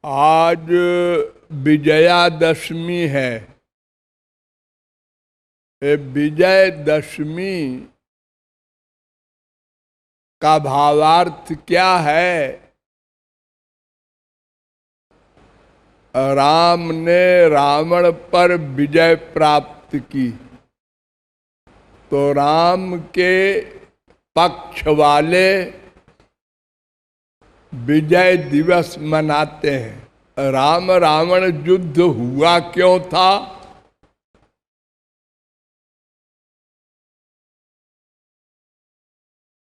आज विजयादशमी है। ये विजयदशमी का भावार्थ क्या है? राम ने रावण पर विजय प्राप्त की, तो राम के पक्ष वाले विजय दिवस मनाते हैं। राम रावण युद्ध हुआ क्यों था?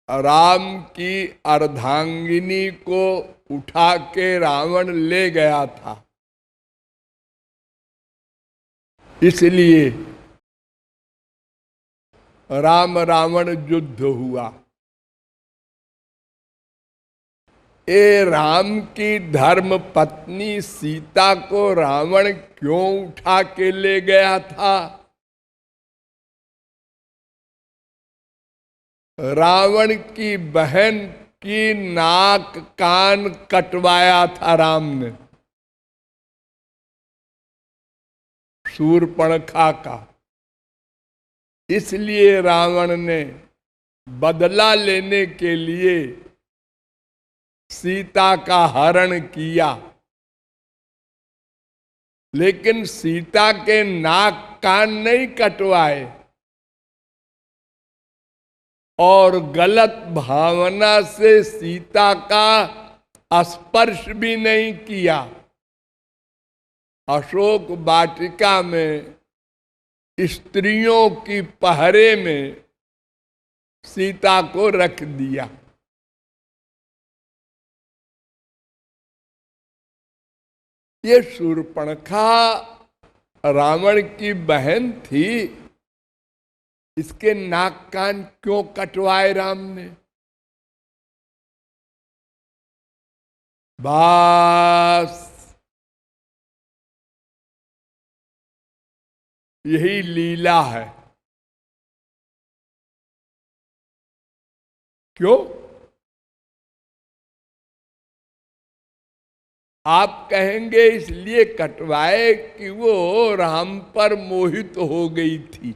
राम की अर्धांगिनी को उठा के रावण ले गया था, इसलिए राम रावण युद्ध हुआ। ये राम की धर्म पत्नी सीता को रावण क्यों उठा के ले गया था? रावण की बहन की नाक कान कटवाया था राम ने, शूर्पणखा का। इसलिए रावण ने बदला लेने के लिए सीता का हरण किया, लेकिन सीता के नाक कान नहीं कटवाए और गलत भावना से सीता का स्पर्श भी नहीं किया। अशोक वाटिका में स्त्रियों की पहरे में सीता को रख दिया। ये शूर्पणखा रावण की बहन थी, इसके नाक कान क्यों कटवाए राम ने? बस यही लीला है। क्यों? आप कहेंगे इसलिए कटवाए कि वो राम पर मोहित हो गई थी।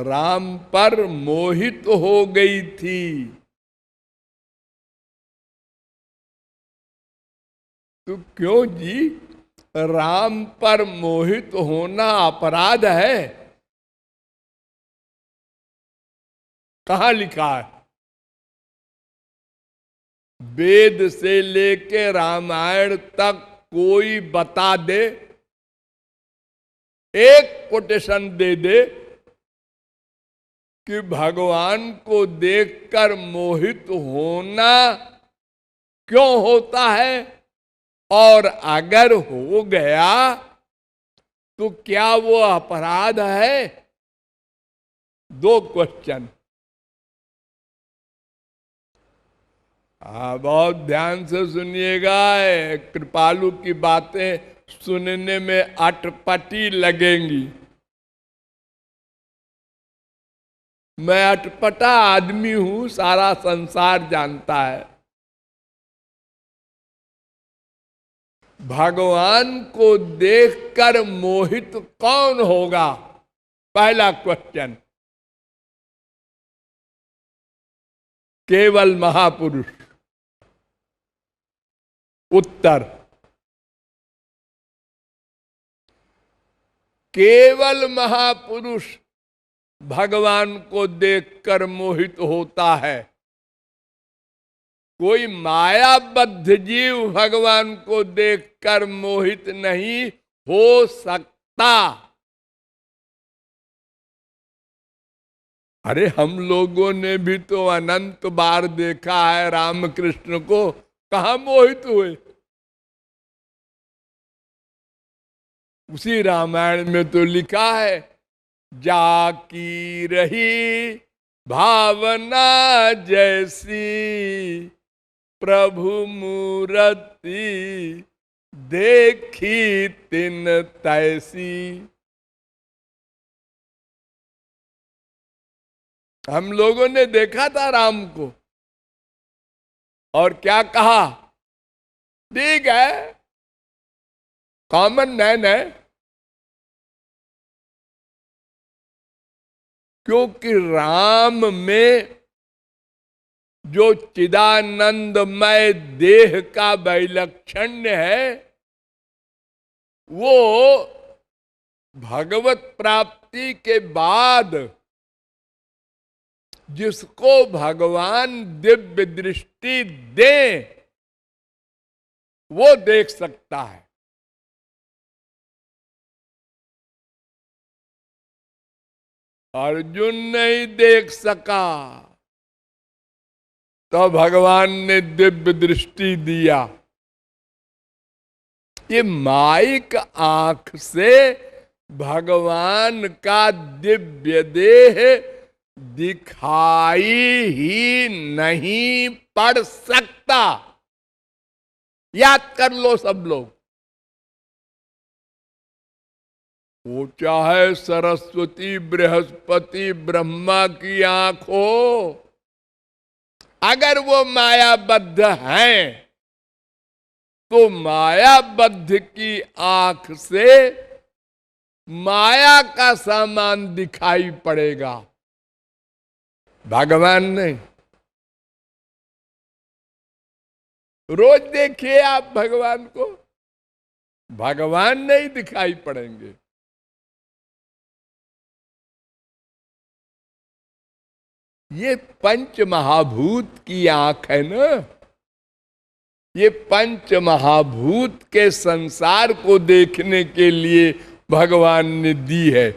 राम पर मोहित हो गई थी, तो क्यों जी? राम पर मोहित होना अपराध है? कहां लिखा है? वेद से लेके रामायण तक कोई बता दे, एक कोटेशन दे दे कि भगवान को देखकर मोहित होना क्यों होता है, और अगर हो गया तो क्या वो अपराध है? दो क्वेश्चन। बहुत ध्यान से सुनिएगा। कृपालु की बातें सुनने में अटपटी लगेंगी। मैं अटपटा आदमी हूं, सारा संसार जानता है। भगवान को देखकर मोहित कौन होगा? पहला क्वेश्चन। केवल महापुरुष। उत्तर, केवल महापुरुष भगवान को देखकर मोहित होता है। कोई मायाबद्ध जीव भगवान को देखकर मोहित नहीं हो सकता। अरे हम लोगों ने भी तो अनंत बार देखा है रामकृष्ण को, कहां मोहित हुए? उसी रामायण में तो लिखा है, जाकी रही भावना जैसी प्रभु मूर्ति देखी तिन तैसी। हम लोगों ने देखा था राम को, और क्या कहा? ठीक है, कॉमन मैन है, क्योंकि राम में जो चिदानंदमय देह का वैलक्षण्य है, वो भगवत प्राप्ति के बाद जिसको भगवान दिव्य दृष्टि दे वो देख सकता है। अर्जुन नहीं देख सका तो भगवान ने दिव्य दृष्टि दिया। ये माइक आंख से भगवान का दिव्य देह दिखाई ही नहीं पड़ सकता। याद कर लो सब लोग, वो चाहे सरस्वती बृहस्पति ब्रह्मा की आंख हो, अगर वो मायाबद्ध हैं तो मायाबद्ध की आंख से माया का सामान दिखाई पड़ेगा, भगवान नहीं। रोज देखिए आप भगवान को, भगवान नहीं दिखाई पड़ेंगे। ये पंच महाभूत की आंख है ना, ये पंच महाभूत के संसार को देखने के लिए भगवान ने दी है।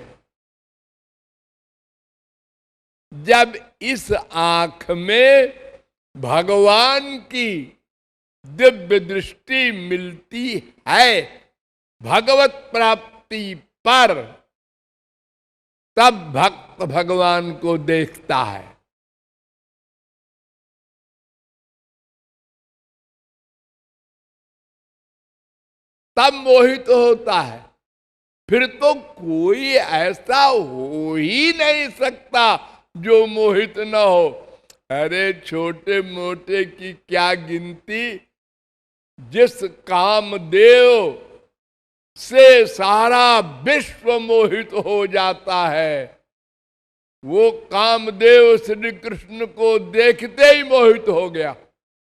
जब इस आंख में भगवान की दिव्य दृष्टि मिलती है भगवत प्राप्ति पर, तब भक्त भगवान को देखता है। तब मोहित होता है। फिर तो कोई ऐसा हो ही नहीं सकता जो मोहित न हो। अरे छोटे मोटे की क्या गिनती, जिस कामदेव से सारा विश्व मोहित हो जाता है, वो कामदेव श्री कृष्ण को देखते ही मोहित हो गया,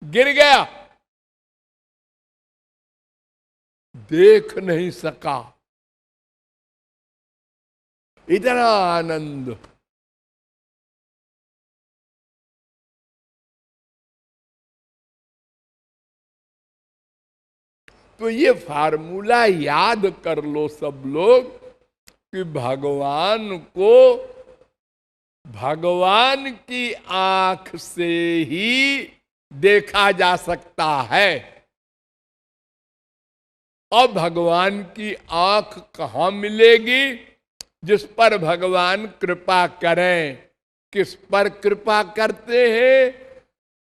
गिर गया, देख नहीं सका। इतना आनंद। तो ये फार्मूला याद कर लो सब लोग कि भगवान को भगवान की आंख से ही देखा जा सकता है। और भगवान की आंख कहाँ मिलेगी? जिस पर भगवान कृपा करें। किस पर कृपा करते हैं?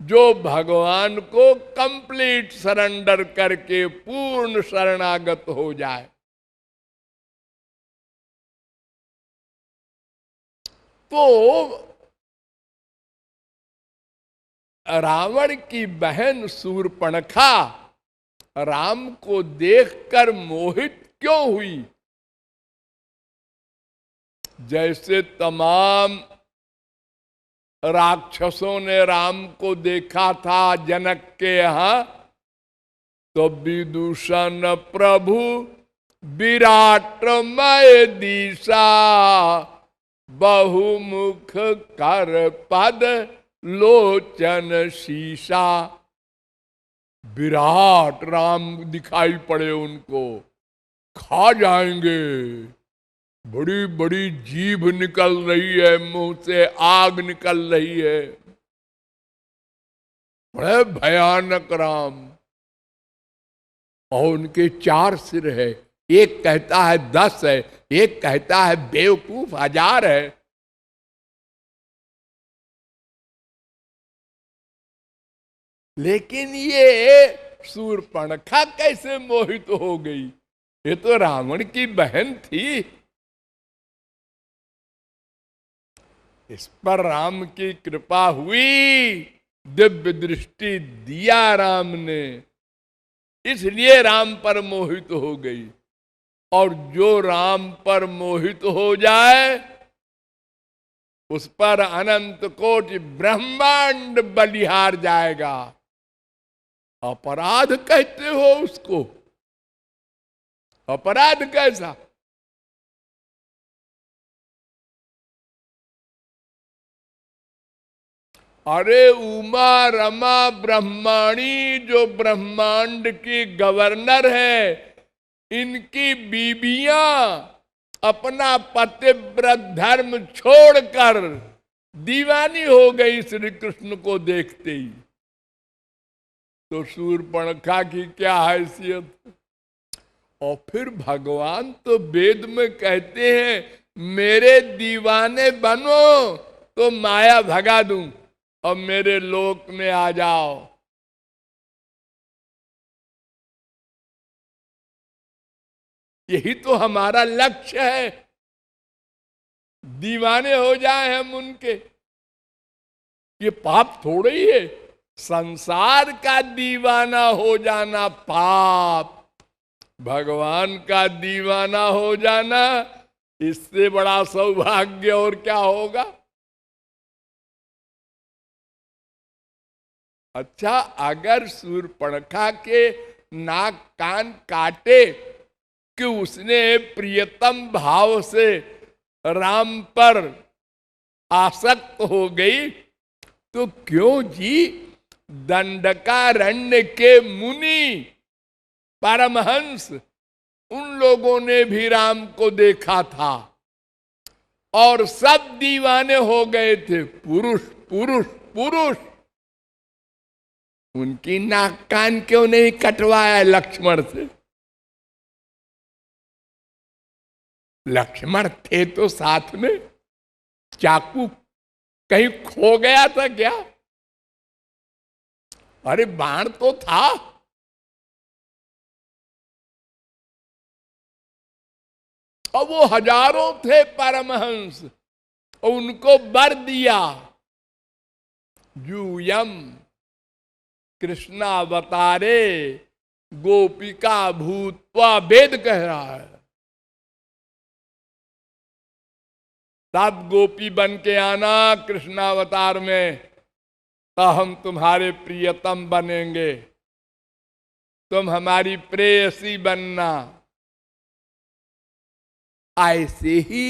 जो भगवान को कंप्लीट सरेंडर करके पूर्ण शरणागत हो जाए। तो रावण की बहन शूर्पणखा राम को देखकर मोहित क्यों हुई? जैसे तमाम राक्षसों ने राम को देखा था जनक के यहां, तो विदूषण प्रभु विराटमय दिशा बहुमुख कर पद लोचन शीशा। विराट राम दिखाई पड़े उनको, खा जाएंगे। बड़ी बड़ी जीभ निकल रही है, मुंह से आग निकल रही है, बड़े भयानक राम। और उनके 4 सिर है, एक कहता है 10 है, एक कहता है बेवकूफ 1000 है। लेकिन ये शूर्पणखा कैसे मोहित हो गई? ये तो रावण की बहन थी। इस पर राम की कृपा हुई दिव्य दृष्टि दिया राम ने, इसलिए राम पर मोहित हो गई। और जो राम पर मोहित हो जाए उस पर अनंत कोटि ब्रह्मांड बलिहार जाएगा। अपराध कहते हो उसको? अपराध कैसा? अरे उमा रमा ब्रह्माणी जो ब्रह्मांड की गवर्नर है, इनकी बीबियां अपना पतिव्रत धर्म छोड़कर दीवानी हो गई श्री कृष्ण को देखते ही। तो शूर्पणखा की क्या हैसियत? और फिर भगवान तो वेद में कहते हैं मेरे दीवाने बनो तो माया भगा दूं और मेरे लोक में आ जाओ। यही तो हमारा लक्ष्य है, दीवाने हो जाए हम उनके। ये पाप थोड़े ही है, संसार का दीवाना हो जाना पाप, भगवान का दीवाना हो जाना इससे बड़ा सौभाग्य और क्या होगा। अच्छा, अगर शूर्पणखा के नाक कान काटे कि उसने प्रियतम भाव से राम पर आसक्त हो गई, तो क्यों जी दंडकारण्य के मुनि परमहंस उन लोगों ने भी राम को देखा था और सब दीवाने हो गए थे। पुरुष पुरुष पुरुष, उनकी नाक कान क्यों नहीं कटवाया लक्ष्मण से? लक्ष्मण थे तो साथ में, चाकू कहीं खो गया था क्या? अरे बाण तो था। और वो हजारों थे परमहंस, और उनको वर दिया यूयम कृष्णावतारे गोपिका भूत्वा, वेद कह रहा है। सब गोपी बन के आना कृष्णावतार में, तो हम तुम्हारे प्रियतम बनेंगे, तुम हमारी प्रेयसी बनना। ऐसे ही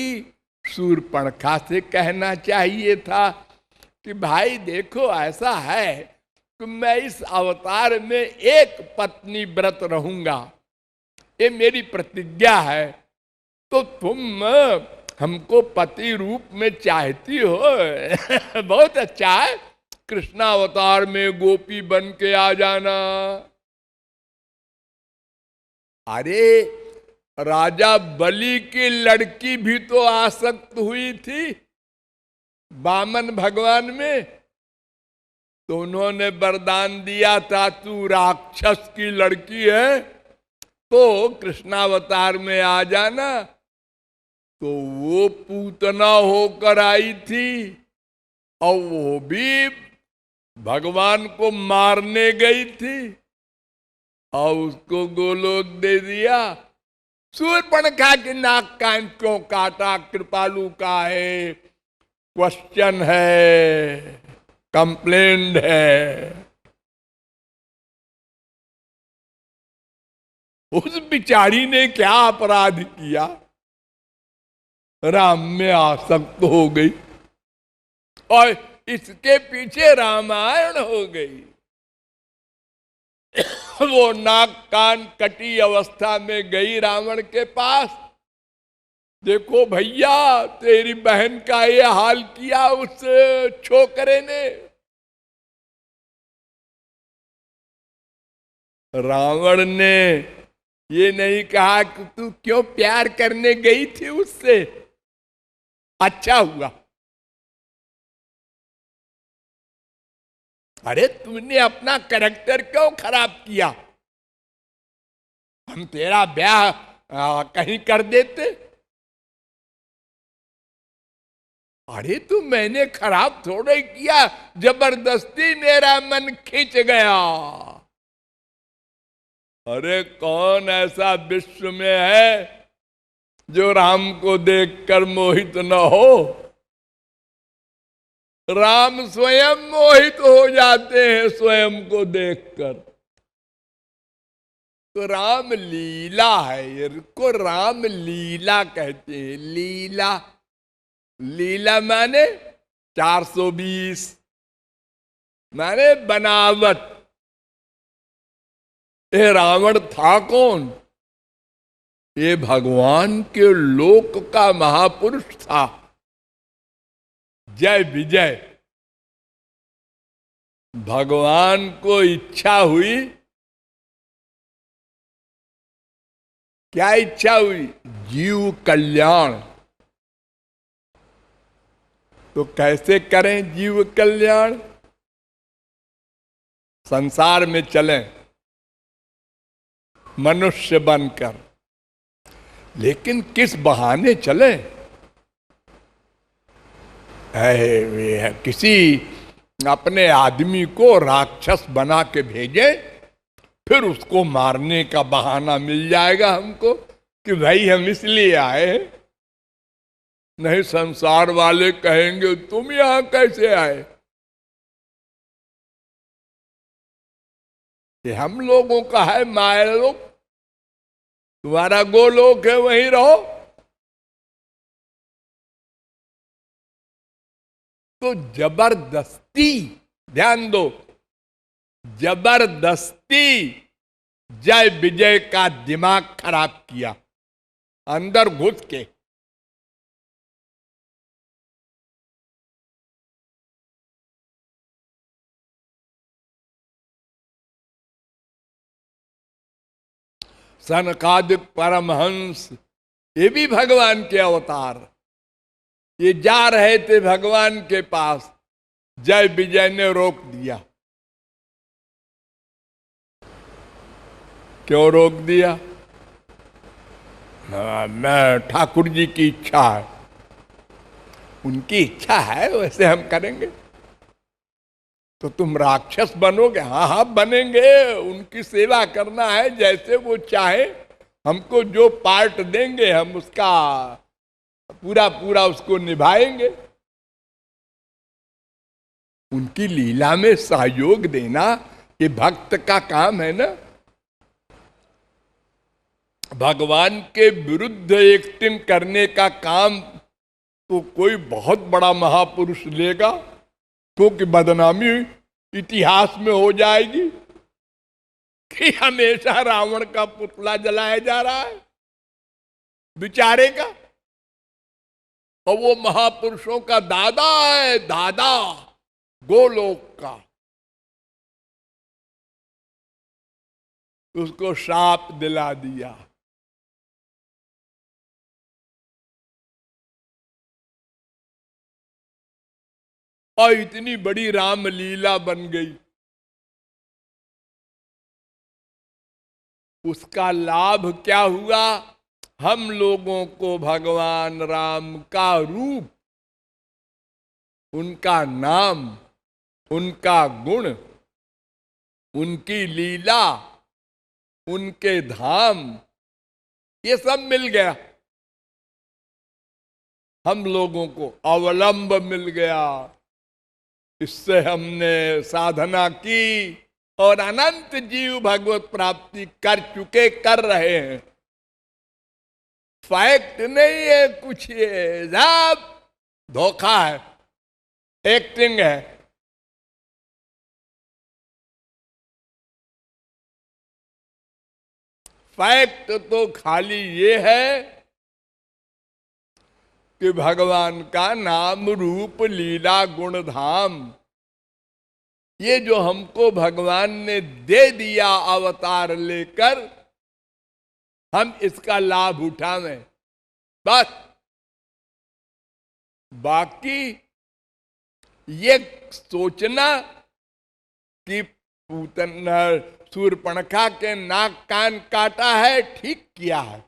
शूर्पणखा से कहना चाहिए था कि भाई देखो ऐसा है कि मैं इस अवतार में एक पत्नी व्रत रहूंगा, ये मेरी प्रतिज्ञा है। तो तुम हमको पति रूप में चाहती हो बहुत अच्छा है, कृष्णावतार में गोपी बन के आ जाना। अरे राजा बलि की लड़की भी तो आसक्त हुई थी वामन भगवान में, तो उन्होंने वरदान दिया था तू राक्षस की लड़की है तो कृष्णावतार में आ जाना। तो वो पूतना होकर आई थी और वो भी भगवान को मारने गई थी और उसको गोलोक दे दिया। शूर्पणखा के नाक कान क्यों काटा? कृपालु का है, क्वेश्चन है, कंप्लेंट है। उस बिचारी ने क्या अपराध किया? राम में आसक्त हो गई और इसके पीछे रामायण हो गई। वो नाक कान कटी अवस्था में गई रावण के पास, देखो भैया तेरी बहन का ये हाल किया उस छोकरे ने। रावण ने ये नहीं कहा कि तू क्यों प्यार करने गई थी उससे, अच्छा हुआ। अरे तुमने अपना कैरेक्टर क्यों खराब किया? हम तेरा ब्याह कहीं कर देते। अरे तो मैंने खराब थोड़े किया, जबरदस्ती मेरा मन खींच गया। अरे कौन ऐसा विश्व में है जो राम को देखकर मोहित न हो? राम स्वयं मोहित हो जाते हैं स्वयं को देखकर। तो राम लीला है, इसको राम लीला कहते हैं। लीला, लीला माने 420, माने बनावट। ये रावण था कौन? ये भगवान के लोक का महापुरुष था। जय विजय। भगवान को इच्छा हुई, क्या इच्छा हुई? जीव कल्याण। तो कैसे करें जीव कल्याण? संसार में चलें मनुष्य बनकर, लेकिन किस बहाने चले? किसी अपने आदमी को राक्षस बना के भेजे, फिर उसको मारने का बहाना मिल जाएगा हमको कि भाई हम इसलिए आए हैं। नहीं, संसार वाले कहेंगे तुम यहां कैसे आए? ये हम लोगों का है माया लोक, तुम्हारा गोलोक है, वहीं रहो। तो जबरदस्ती, ध्यान दो, जबरदस्ती जय विजय का दिमाग खराब किया अंदर घुस के। सनकादिक परमहंस, ये भी भगवान के अवतार, ये जा रहे थे भगवान के पास, जय विजय ने रोक दिया। क्यों रोक दिया? मैं ठाकुर जी की इच्छा है। उनकी इच्छा है वैसे हम करेंगे। तो तुम राक्षस बनोगे? हाँ हाँ बनेंगे, उनकी सेवा करना है जैसे वो चाहे। हमको जो पार्ट देंगे हम उसका पूरा पूरा उसको निभाएंगे। उनकी लीला में सहयोग देना ये भक्त का काम है ना। भगवान के विरुद्ध एक्टिंग करने का काम तो कोई बहुत बड़ा महापुरुष लेगा, क्योंकि बदनामी इतिहास में हो जाएगी कि हमेशा रावण का पुतला जलाया जा रहा है बेचारे का। और वो महापुरुषों का दादा है, दादा गोलोक का। उसको शाप दिला दिया। और इतनी बड़ी रामलीला बन गई। उसका लाभ क्या हुआ? हम लोगों को भगवान राम का रूप, उनका नाम, उनका गुण, उनकी लीला, उनके धाम, ये सब मिल गया। हम लोगों को अवलंब मिल गया। इससे हमने साधना की और अनंत जीव भगवत प्राप्ति कर चुके, कर रहे हैं। फैक्ट नहीं है कुछ, ये सब धोखा है, एक्टिंग है। फैक्ट तो खाली ये है कि भगवान का नाम रूप लीला गुण धाम, ये जो हमको भगवान ने दे दिया अवतार लेकर, हम इसका लाभ उठावें बस। बाकी ये सोचना कि पूतना शूर्पणखा के नाक कान काटा है, ठीक किया है।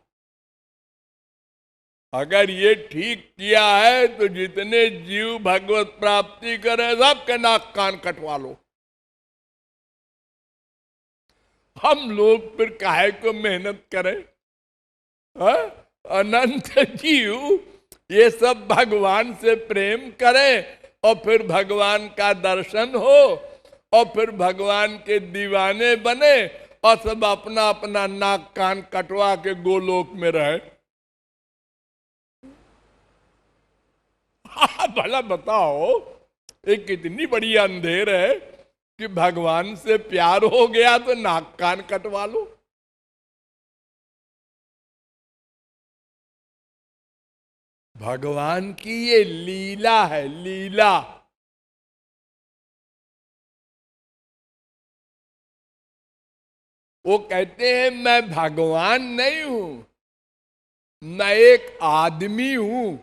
अगर ये ठीक किया है तो जितने जीव भगवत प्राप्ति करें सबके नाक कान कटवा लो। हम लोग फिर काहे को मेहनत करें? हा? अनंत जीव ये सब भगवान से प्रेम करें और फिर भगवान का दर्शन हो और फिर भगवान के दीवाने बने और सब अपना अपना नाक कान कटवा के गोलोक में रहे। भला बताओ, ये कितनी बड़ी अंधेर है कि भगवान से प्यार हो गया तो नाक कान कटवा लो। भगवान की ये लीला है, लीला। वो कहते हैं मैं भगवान नहीं हूं, मैं एक आदमी हूं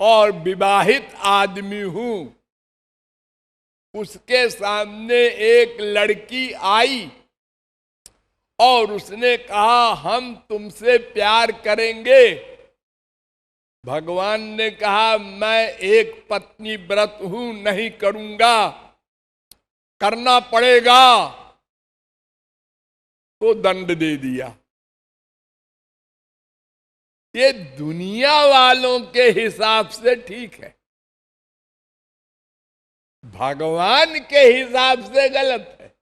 और विवाहित आदमी हूं। उसके सामने एक लड़की आई और उसने कहा हम तुमसे प्यार करेंगे। भगवान ने कहा मैं एक पत्नी व्रत हूं, नहीं करूंगा, करना पड़ेगा। तो दंड दे दिया। ये दुनिया वालों के हिसाब से ठीक है, भगवान के हिसाब से गलत है।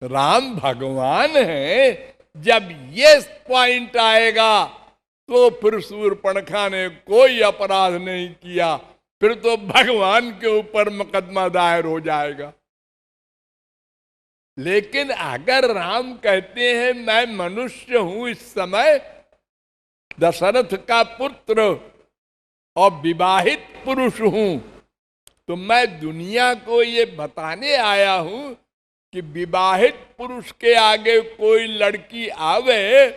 राम भगवान है, जब ये पॉइंट आएगा तो फिर शूर्पणखा ने कोई अपराध नहीं किया, फिर तो भगवान के ऊपर मुकदमा दायर हो जाएगा। लेकिन अगर राम कहते हैं मैं मनुष्य हूं, इस समय दशरथ का पुत्र और विवाहित पुरुष हूं, तो मैं दुनिया को ये बताने आया हूं कि विवाहित पुरुष के आगे कोई लड़की आवे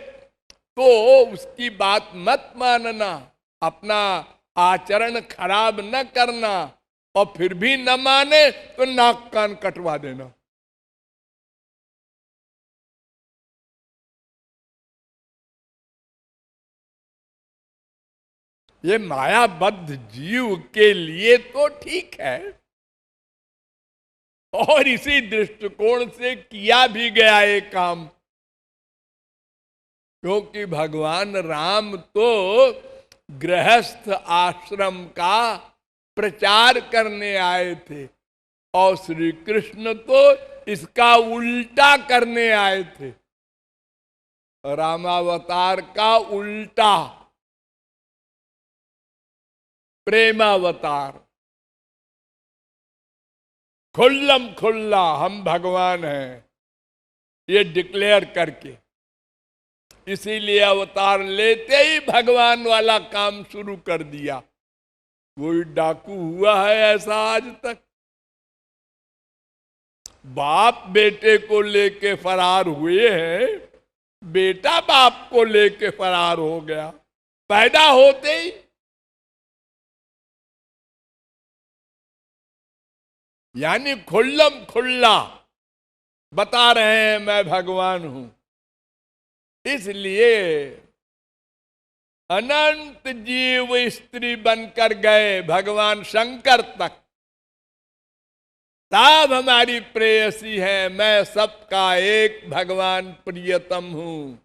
तो उसकी बात मत मानना, अपना आचरण खराब न करना, और फिर भी न माने तो नाक कान कटवा देना। ये मायाबद्ध जीव के लिए तो ठीक है, और इसी दृष्टिकोण से किया भी गया ये काम, क्योंकि भगवान राम तो गृहस्थ आश्रम का प्रचार करने आए थे और श्री कृष्ण तो इसका उल्टा करने आए थे। रामावतार का उल्टा, प्रेमावतार, खुल्लम खुल्ला हम भगवान हैं ये डिक्लेयर करके। इसीलिए अवतार लेते ही भगवान वाला काम शुरू कर दिया। कोई डाकू हुआ है ऐसा आज तक? बाप बेटे को लेके फरार हुए हैं, बेटा बाप को लेके फरार हो गया पैदा होते ही। यानी खुल्लम खुल्ला बता रहे हैं मैं भगवान हूं। इसलिए अनंत जीव स्त्री बनकर गए भगवान शंकर तक, सब हमारी प्रेयसी है, मैं सबका एक भगवान प्रियतम हूं।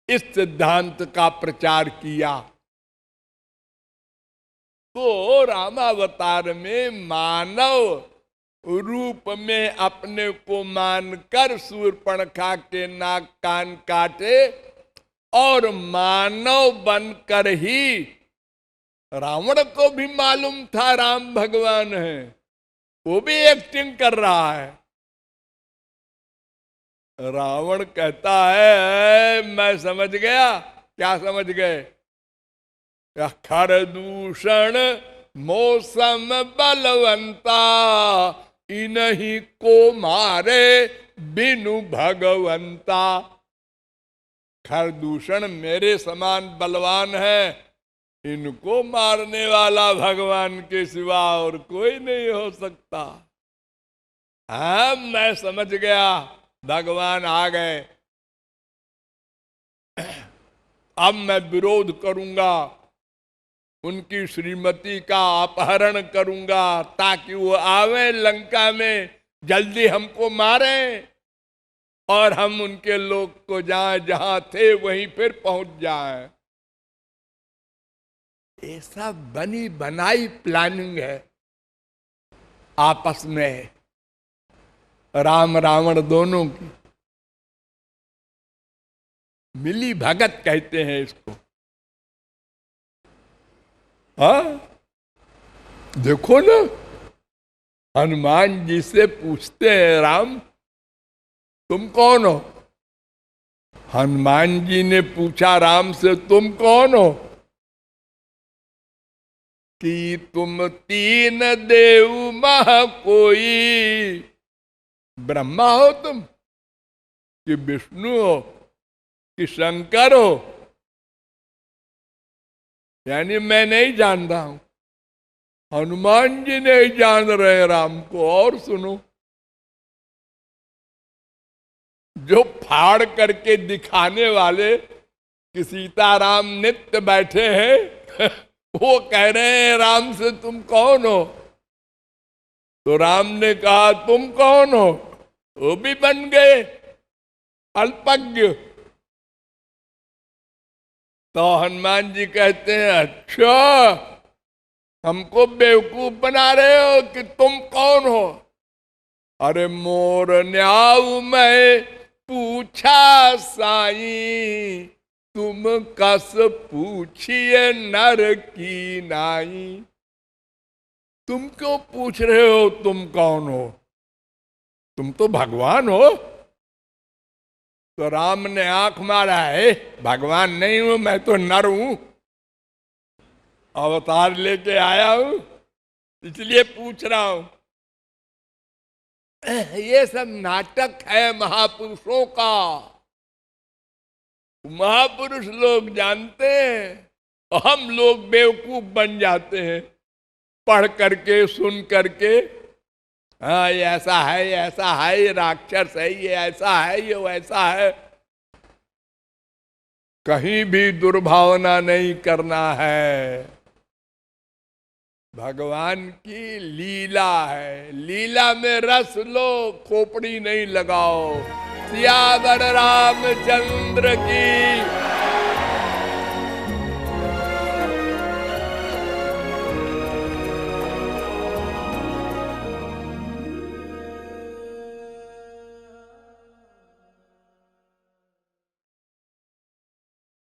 इस सिद्धांत का प्रचार किया। तो रामावतार में मानव रूप में अपने को मानकर शूर्पणखा के नाक कान काटे, और मानव बनकर ही, रावण को भी मालूम था राम भगवान है, वो भी एक्टिंग कर रहा है। रावण कहता है मैं समझ गया। क्या समझ गए? खर दूषण मौसम बलवंता, इन्हीं को मारे बिनु भगवंता। खरदूषण मेरे समान बलवान है, इनको मारने वाला भगवान के सिवा और कोई नहीं हो सकता। हाँ मैं समझ गया भगवान आ गए, अब मैं विरोध करूंगा, उनकी श्रीमती का अपहरण करूंगा ताकि वो आवे लंका में, जल्दी हमको मारें और हम उनके लोग को जहां थे वहीं फिर पहुंच जाएं। ऐसा बनी बनाई प्लानिंग है आपस में राम रावण दोनों की। मिली भगत कहते हैं इसको। हाँ, देखो ना, हनुमान जी से पूछते हैं राम तुम कौन हो? हनुमान जी ने पूछा राम से तुम कौन हो? कि तुम तीन देव मह कोई, ब्रह्मा हो तुम कि विष्णु हो कि शंकर हो? यानी मैं नहीं जानता हूं। हनुमान जी नहीं जान रहे राम को। और सुनो, जो फाड़ करके दिखाने वाले कि सीताराम नित्य बैठे हैं वो कह रहे हैं राम से तुम कौन हो? तो राम ने कहा तुम कौन हो? वो भी बन गए अल्पज्ञ। तो हनुमान जी कहते हैं अच्छा, हमको बेवकूफ बना रहे हो कि तुम कौन हो? अरे मोर न्याऊ मैं पूछा साई, तुम कस पूछिए नर की नाई। तुम क्यों पूछ रहे हो तुम कौन हो? तुम तो भगवान हो। तो राम ने आंख मारा है, भगवान नहीं हूं, मैं तो नर हूं, अवतार लेके आया हूं, इसलिए पूछ रहा हूं। ये सब नाटक है महापुरुषों का। महापुरुष लोग जानते हैं, हम लोग बेवकूफ बन जाते हैं पढ़ करके सुन करके। हाँ, ये ऐसा है, ये ऐसा है, ये राक्षस है, ये ऐसा है, ये वैसा है। कहीं भी दुर्भावना नहीं करना है। भगवान की लीला है, लीला में रस लो, खोपड़ी नहीं लगाओ। सियावर रामचंद्र की